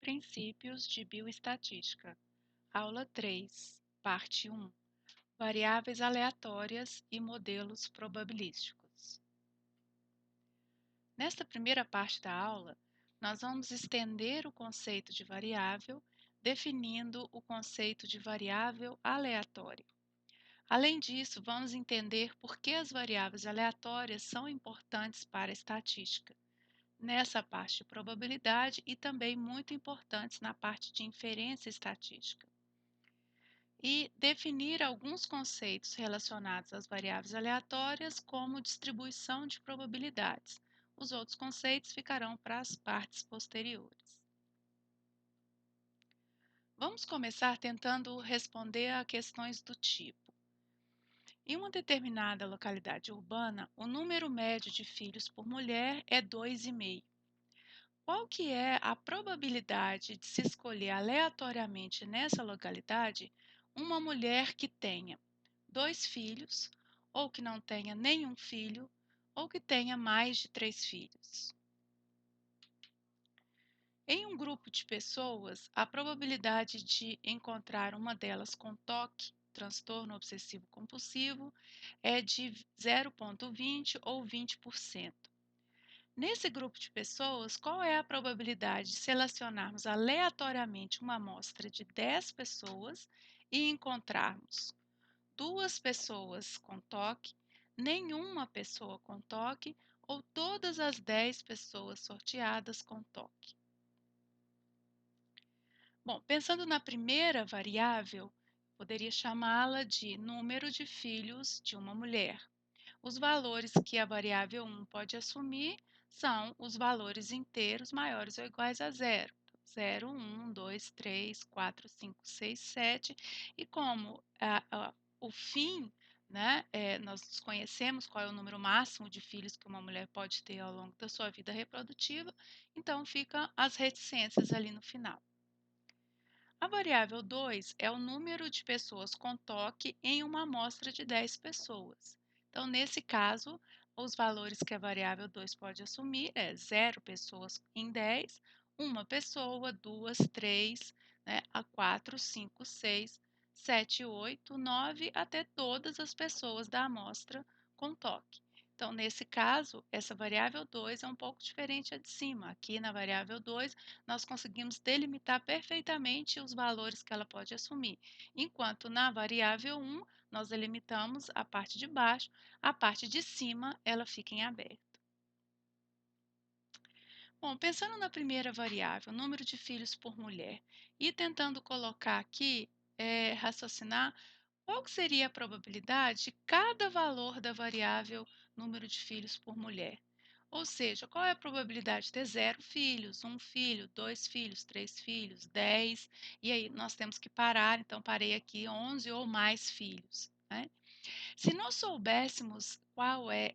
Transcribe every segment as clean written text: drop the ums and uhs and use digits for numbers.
Princípios de bioestatística. Aula 3, parte 1. Variáveis aleatórias e modelos probabilísticos. Nesta primeira parte da aula, nós vamos estender o conceito de variável, definindo o conceito de variável aleatória. Além disso, vamos entender por que as variáveis aleatórias são importantes para a estatística, nessa parte de probabilidade e também muito importantes na parte de inferência estatística. E definir alguns conceitos relacionados às variáveis aleatórias, como distribuição de probabilidades. Os outros conceitos ficarão para as partes posteriores. Vamos começar tentando responder a questões do tipo: em uma determinada localidade urbana, o número médio de filhos por mulher é 2,5. Qual que é a probabilidade de se escolher aleatoriamente nessa localidade uma mulher que tenha 2 filhos, ou que não tenha nenhum filho, ou que tenha mais de 3 filhos? Em um grupo de pessoas, a probabilidade de encontrar uma delas com TOC, transtorno obsessivo compulsivo, é de 0,20 ou 20%. Nesse grupo de pessoas, qual é a probabilidade de selecionarmos aleatoriamente uma amostra de 10 pessoas e encontrarmos 2 pessoas com TOC, nenhuma pessoa com TOC ou todas as 10 pessoas sorteadas com TOC? Bom, pensando na primeira variável, poderia chamá-la de número de filhos de uma mulher. Os valores que a variável 1 pode assumir são os valores inteiros maiores ou iguais a zero. 0, 1, 2, 3, 4, 5, 6, 7. E como o fim, né, nós desconhecemos qual é o número máximo de filhos que uma mulher pode ter ao longo da sua vida reprodutiva, então ficam as reticências ali no final. A variável 2 é o número de pessoas com TOC em uma amostra de 10 pessoas. Então, nesse caso, os valores que a variável 2 pode assumir é 0 pessoas em 10, uma pessoa, 2, 3, né, a 4, 5, 6, 7, 8, 9, até todas as pessoas da amostra com TOC. Então, nesse caso, essa variável 2 é um pouco diferente a de cima. Aqui na variável 2, nós conseguimos delimitar perfeitamente os valores que ela pode assumir, enquanto na variável 1, nós delimitamos a parte de baixo, a parte de cima ela fica em aberto. Bom, pensando na primeira variável, número de filhos por mulher, e tentando colocar aqui, raciocinar qual que seria a probabilidade de cada valor da variável número de filhos por mulher. Ou seja, qual é a probabilidade de ter 0 filhos, 1 filho, 2 filhos, 3 filhos, 10, e aí nós temos que parar, então parei aqui 11 ou mais filhos, né? Se nós soubéssemos qual é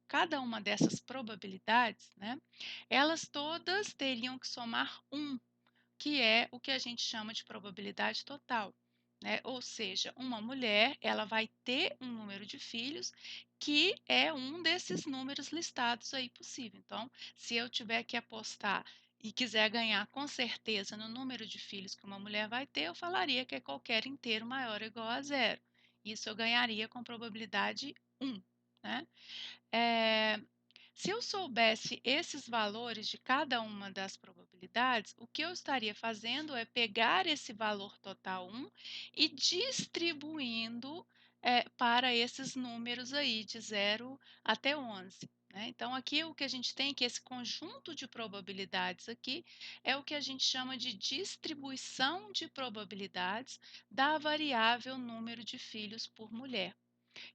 cada uma dessas probabilidades, né, elas todas teriam que somar 1, que é o que a gente chama de probabilidade total, né? Ou seja, uma mulher, ela vai ter um número de filhos que é um desses números listados aí possível. Então, se eu tiver que apostar e quiser ganhar com certeza no número de filhos que uma mulher vai ter, eu falaria que é qualquer inteiro maior ou igual a zero. Isso eu ganharia com probabilidade 1, né? É, Se eu soubesse esses valores de cada uma das probabilidades, o que eu estaria fazendo é pegar esse valor total 1 e distribuindo para esses números aí de 0 até 11. Né? Então, aqui o que a gente tem é que esse conjunto de probabilidades aqui é o que a gente chama de distribuição de probabilidades da variável número de filhos por mulher.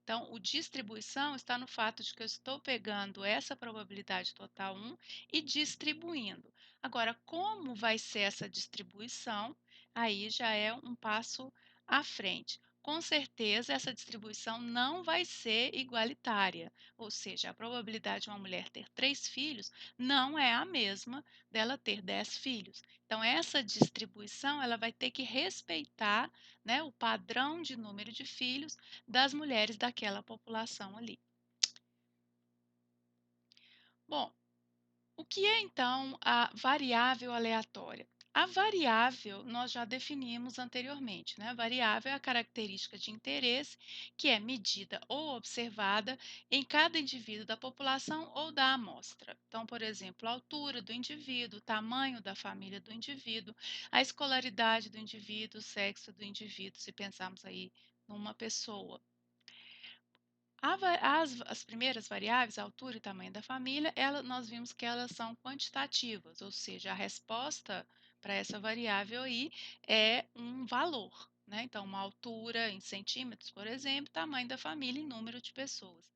Então, o distribuição está no fato de que eu estou pegando essa probabilidade total 1 e distribuindo. Agora, como vai ser essa distribuição? Aí já é um passo à frente. Com certeza, essa distribuição não vai ser igualitária, ou seja, a probabilidade de uma mulher ter 3 filhos não é a mesma dela ter 10 filhos. Então, essa distribuição ela vai ter que respeitar, né, o padrão de número de filhos das mulheres daquela população ali. Bom, O que é então a variável aleatória? A variável nós já definimos anteriormente, né? A variável é a característica de interesse que é medida ou observada em cada indivíduo da população ou da amostra. Então, por exemplo, a altura do indivíduo, o tamanho da família do indivíduo, a escolaridade do indivíduo, o sexo do indivíduo, se pensarmos aí numa pessoa. As primeiras variáveis, a altura e tamanho da família, nós vimos que elas são quantitativas, ou seja, a resposta para essa variável aí é um valor, né? Então, uma altura em centímetros, por exemplo, tamanho da família em número de pessoas.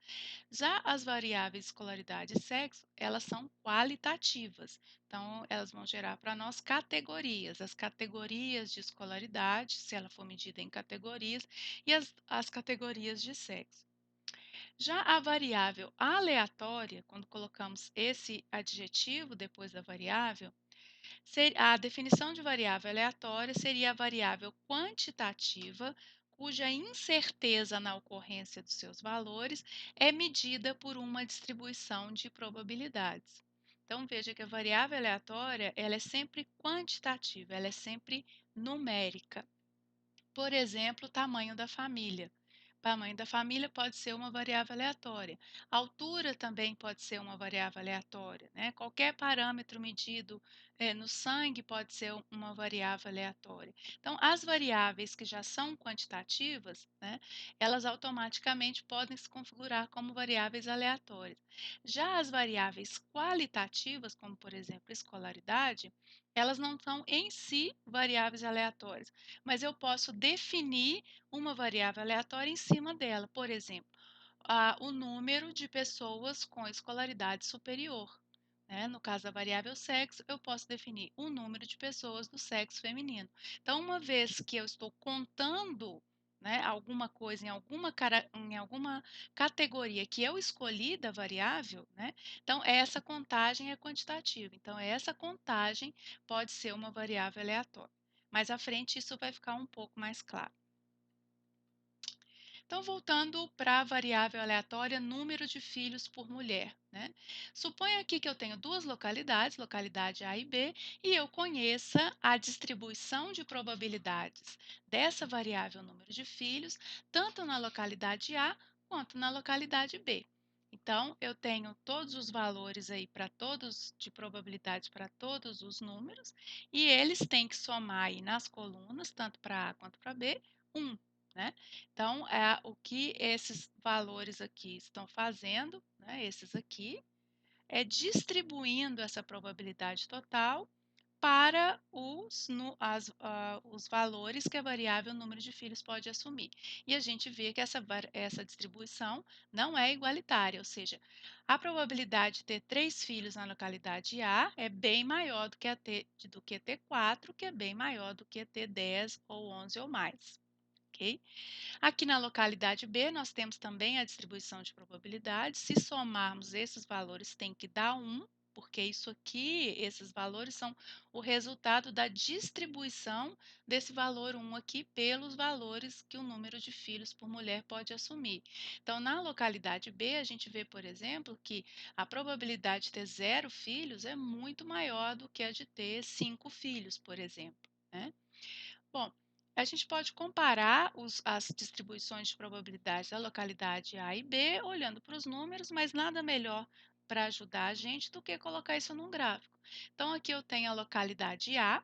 Já as variáveis escolaridade e sexo, elas são qualitativas. Então, elas vão gerar para nós categorias. As categorias de escolaridade, se ela for medida em categorias, e as categorias de sexo. Já a variável aleatória, quando colocamos esse adjetivo depois da variável, a definição de variável aleatória seria a variável quantitativa, cuja incerteza na ocorrência dos seus valores é medida por uma distribuição de probabilidades. Então veja que a variável aleatória, ela é sempre quantitativa, ela é sempre numérica. Por exemplo, o tamanho da família. O tamanho da família pode ser uma variável aleatória. A altura também pode ser uma variável aleatória, né? Qualquer parâmetro medido no sangue pode ser uma variável aleatória. Então, as variáveis que já são quantitativas, né, elas automaticamente podem se configurar como variáveis aleatórias. Já as variáveis qualitativas, como por exemplo escolaridade, elas não são em si variáveis aleatórias, mas eu posso definir uma variável aleatória em cima dela. Por exemplo, o número de pessoas com escolaridade superior. Né? No caso da variável sexo, eu posso definir o número de pessoas do sexo feminino. Então, uma vez que eu estou contando, né, alguma coisa em alguma categoria que eu escolhi da variável, né, então essa contagem é quantitativa. Então, essa contagem pode ser uma variável aleatória. Mais à frente, isso vai ficar um pouco mais claro. Então, voltando para a variável aleatória número de filhos por mulher. Né? Suponha aqui que eu tenho duas localidades, localidade A e B, e eu conheça a distribuição de probabilidades dessa variável número de filhos, tanto na localidade A quanto na localidade B. Então, eu tenho todos os valores aí para todos, de probabilidades para todos os números, e eles têm que somar aí nas colunas, tanto para A quanto para B, 1. Né? Então, o que esses valores aqui estão fazendo, né, esses aqui, é distribuindo essa probabilidade total para os valores que a variável número de filhos pode assumir. E a gente vê que essa distribuição não é igualitária, ou seja, a probabilidade de ter 3 filhos na localidade A é bem maior do que ter 4, que é bem maior do que ter 10 ou 11 ou mais. Ok? Aqui na localidade B, nós temos também a distribuição de probabilidades. Se somarmos esses valores, tem que dar 1, porque isso aqui, esses valores são o resultado da distribuição desse valor 1 aqui pelos valores que o número de filhos por mulher pode assumir. Então, na localidade B, a gente vê, por exemplo, que a probabilidade de ter 0 filhos é muito maior do que a de ter 5 filhos, por exemplo. Né? Bom, a gente pode comparar as distribuições de probabilidades da localidade A e B, olhando para os números, mas nada melhor para ajudar a gente do que colocar isso num gráfico. Então, aqui eu tenho a localidade A,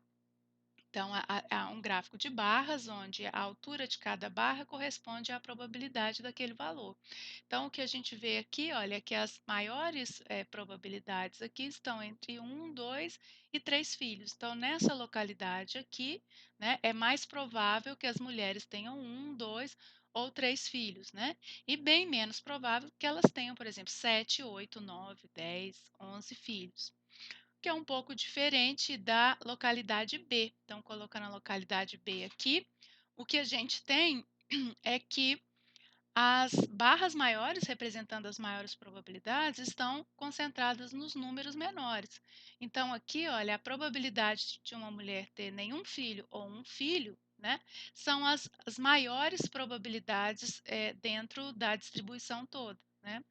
então há um gráfico de barras, onde a altura de cada barra corresponde à probabilidade daquele valor. Então, o que a gente vê aqui, olha, é que as maiores probabilidades aqui estão entre 1, 2 e 3 filhos. Então, nessa localidade aqui, né, é mais provável que as mulheres tenham 1, 2 ou 3 filhos, né? E bem menos provável que elas tenham, por exemplo, 7, 8, 9, 10, 11 filhos, que é um pouco diferente da localidade B. Então, colocando a localidade B aqui, o que a gente tem é que as barras maiores, representando as maiores probabilidades, estão concentradas nos números menores. Então, aqui, olha, a probabilidade de uma mulher ter nenhum filho ou um filho, né, são as maiores probabilidades dentro da distribuição toda. né.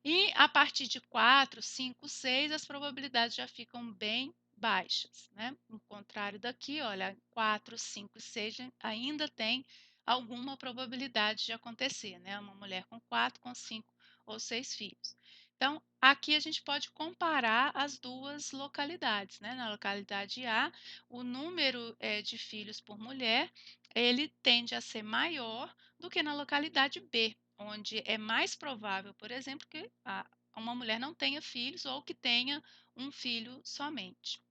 E a partir de 4, 5, 6, as probabilidades já ficam bem baixas, né. Ao contrário daqui, olha, 4, 5 e 6 ainda tem alguma probabilidade de acontecer, né, uma mulher com 4, com 5 ou 6 filhos. Então, aqui a gente pode comparar as 2 localidades, né. Na localidade A, o número, de filhos por mulher, ele tende a ser maior do que na localidade B, onde é mais provável, por exemplo, que uma mulher não tenha filhos ou que tenha um filho somente.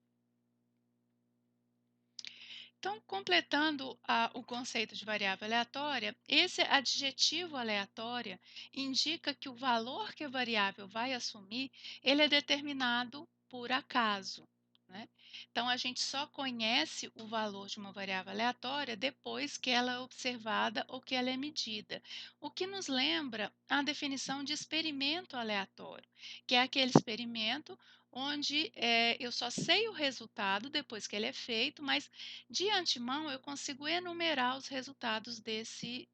Então, completando o conceito de variável aleatória, esse adjetivo aleatória indica que o valor que a variável vai assumir, ele é determinado por acaso, né? Então, a gente só conhece o valor de uma variável aleatória depois que ela é observada ou que ela é medida, o que nos lembra a definição de experimento aleatório, que é aquele experimento onde eu só sei o resultado depois que ele é feito, mas de antemão, eu consigo enumerar os resultados desse,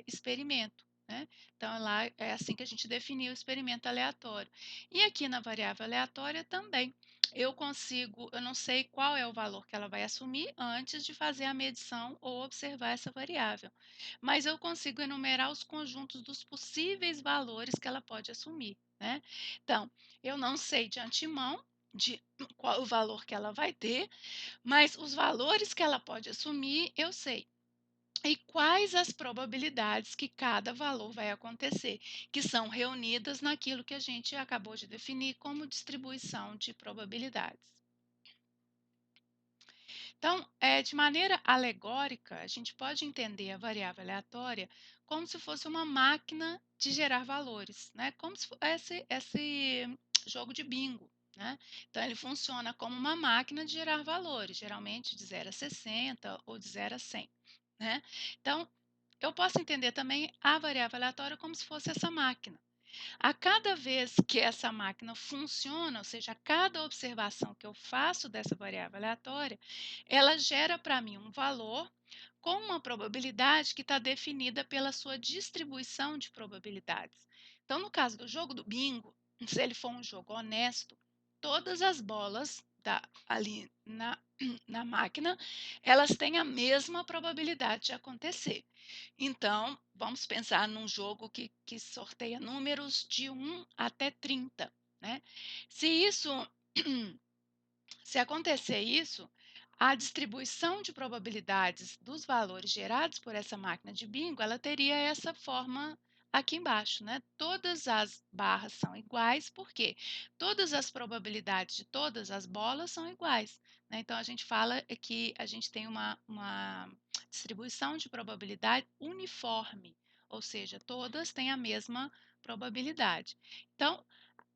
experimento, né. Então, lá é assim que a gente definiu o experimento aleatório. E aqui na variável aleatória também, eu não sei qual é o valor que ela vai assumir antes de fazer a medição ou observar essa variável, mas eu consigo enumerar os conjuntos dos possíveis valores que ela pode assumir, né. Então, eu não sei de antemão de qual o valor que ela vai ter, mas os valores que ela pode assumir, eu sei. E quais as probabilidades que cada valor vai acontecer, que são reunidas naquilo que a gente acabou de definir como distribuição de probabilidades. Então, de maneira alegórica, a gente pode entender a variável aleatória como se fosse uma máquina de gerar valores, né? Como se fosse esse jogo de bingo, né? Então, ele funciona como uma máquina de gerar valores, geralmente de 0 a 60 ou de 0 a 100, né? Então, eu posso entender também a variável aleatória como se fosse essa máquina. A cada vez que essa máquina funciona, ou seja, a cada observação que eu faço dessa variável aleatória, ela gera para mim um valor com uma probabilidade que está definida pela sua distribuição de probabilidades. Então, no caso do jogo do bingo, se ele for um jogo honesto, todas as bolas ali na máquina, elas têm a mesma probabilidade de acontecer. Então, vamos pensar num jogo que sorteia números de 1 até 30, né? Se isso Se acontecer isso, a distribuição de probabilidades dos valores gerados por essa máquina de bingo, ela teria essa forma aqui embaixo, né? Todas as barras são iguais, porque todas as probabilidades de todas as bolas são iguais, né? Então, a gente fala que a gente tem uma distribuição de probabilidade uniforme, ou seja, todas têm a mesma probabilidade. Então,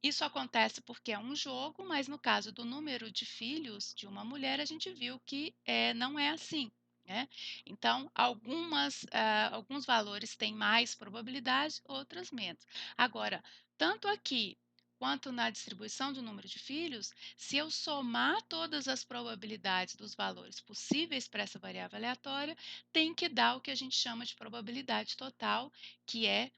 isso acontece porque é um jogo, mas no caso do número de filhos de uma mulher, a gente viu que não é assim, né? Então, alguns valores têm mais probabilidade, outras menos. Agora, tanto aqui quanto na distribuição do número de filhos, se eu somar todas as probabilidades dos valores possíveis para essa variável aleatória, tem que dar o que a gente chama de probabilidade total, que é